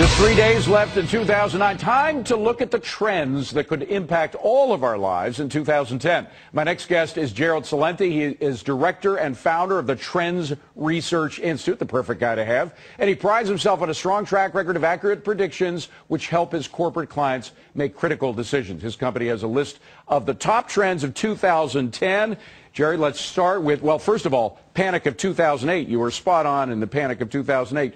Just 3 days left in 2009. Time to look at the trends that could impact all of our lives in 2010. My next guest is Gerald Celente. He is director and founder of the Trends Research Institute, the perfect guy to have. And he prides himself on a strong track record of accurate predictions which help his corporate clients make critical decisions. His company has a list of the top trends of 2010. Jerry, let's start with, well, first of all, Panic of 2008. You were spot on in the Panic of 2008.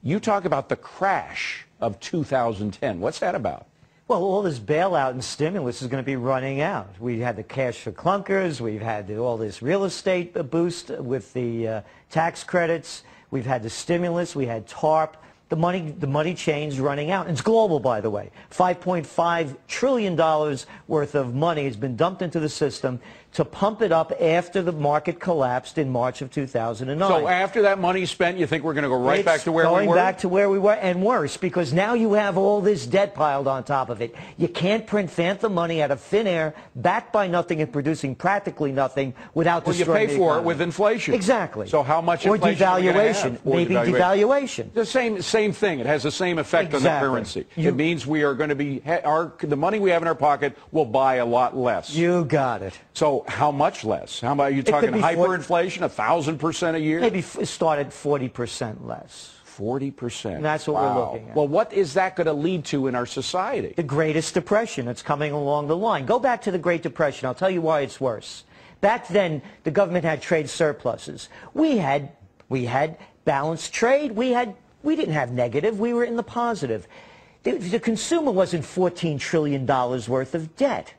You talk about the crash of 2010. What's that about? Well, all this bailout and stimulus is going to be running out. We had the cash for clunkers. We've had all this real estate boost with the tax credits. We've had the stimulus. We had TARP. The money chain's running out. And it's global, by the way. $5.5 trillion worth of money has been dumped into the system to pump it up after the market collapsed in March of 2009. So after that money's spent, you think we're going to go right back to where we were? Going back to where we were, and worse, because now you have all this debt piled on top of it. You can't print phantom money out of thin air, backed by nothing and producing practically nothing without destroying the economy. Well, you pay for it with inflation. Exactly. So how much or inflation devaluation. Maybe devaluation. The same thing. It has the same effect on the currency. It means we are going to be, the money we have in our pocket will buy a lot less. You got it. So how much less? How about, are you talking hyperinflation, 1,000% a year? Maybe start at 40% less. 40%. And that's what we're looking at. Well, what is that going to lead to in our society? The greatest depression that's coming along the line. Go back to the Great Depression. I'll tell you why it's worse. Back then, the government had trade surpluses. We had balanced trade. We didn't have negative. We were in the positive. The consumer wasn't $14 trillion worth of debt.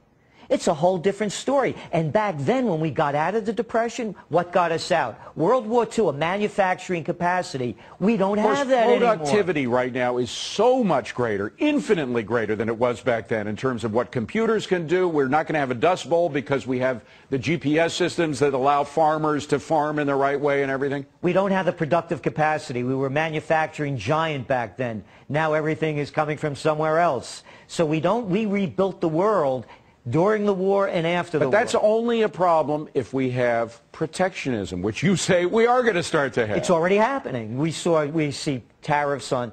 It's a whole different story. And back then, when we got out of the Depression, what got us out? World War II, a manufacturing capacity. We don't have that anymore. Productivity right now is so much greater, infinitely greater than it was back then in terms of what computers can do. We're not going to have a dust bowl because we have the GPS systems that allow farmers to farm in the right way and everything. We don't have the productive capacity. We were a manufacturing giant back then. Now everything is coming from somewhere else. So we rebuilt the world during the war and after the war. But that's only a problem if we have protectionism, which you say we are going to start to have. It's already happening. We see tariffs on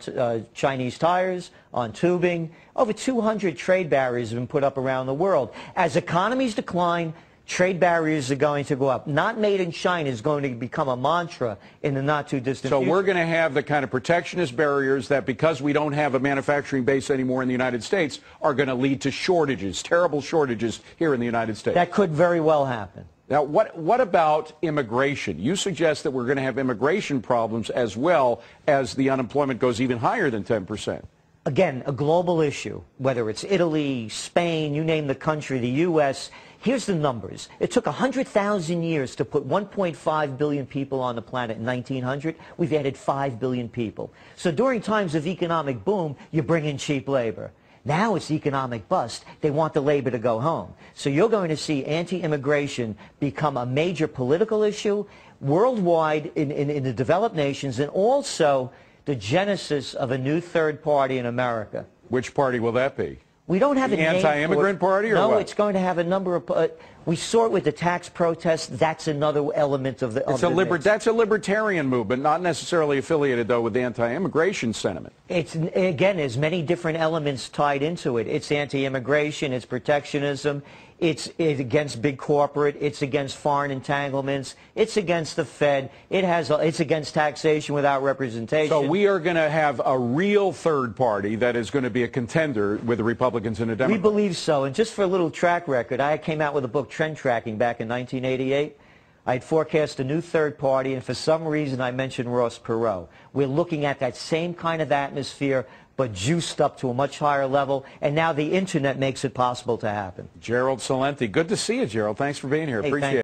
Chinese tires, on tubing. Over 200 trade barriers have been put up around the world. As economies decline, trade barriers are going to go up. Not made in China is going to become a mantra in the not-too-distant future. So we're going to have the kind of protectionist barriers that, because we don't have a manufacturing base anymore in the United States, are going to lead to shortages, terrible shortages here in the United States. That could very well happen. Now, what about immigration? You suggest that we're going to have immigration problems as well as the unemployment goes even higher than 10%. Again, a global issue, whether it's Italy, Spain, you name the country, the U.S., here's the numbers. It took 100,000 years to put 1.5 billion people on the planet in 1900. We've added 5 billion people. So during times of economic boom, you bring in cheap labor. Now it's economic bust. They want the labor to go home. So you're going to see anti-immigration become a major political issue worldwide in the developed nations, and also the genesis of a new third party in America. Which party will that be? We don't have an anti-immigrant party, or no, what? It's going to have a number of. We saw it with the tax protests. That's another element of the. That's a libertarian movement, not necessarily affiliated though with the anti-immigration sentiment. It's again, there's many different elements tied into it. It's anti-immigration. It's protectionism. It's against big corporate. It's against foreign entanglements. It's against the Fed. It's against taxation without representation. So we are going to have a real third party that is going to be a contender with the Republicans and the Democrats. We believe so. And just for a little track record, I came out with a book, Trend Tracking, back in 1988. I had forecast a new third party, and for some reason I mentioned Ross Perot. We're looking at that same kind of atmosphere, but juiced up to a much higher level, and now the internet makes it possible to happen. Gerald Celente, good to see you, Gerald. Thanks for being here. Appreciate it.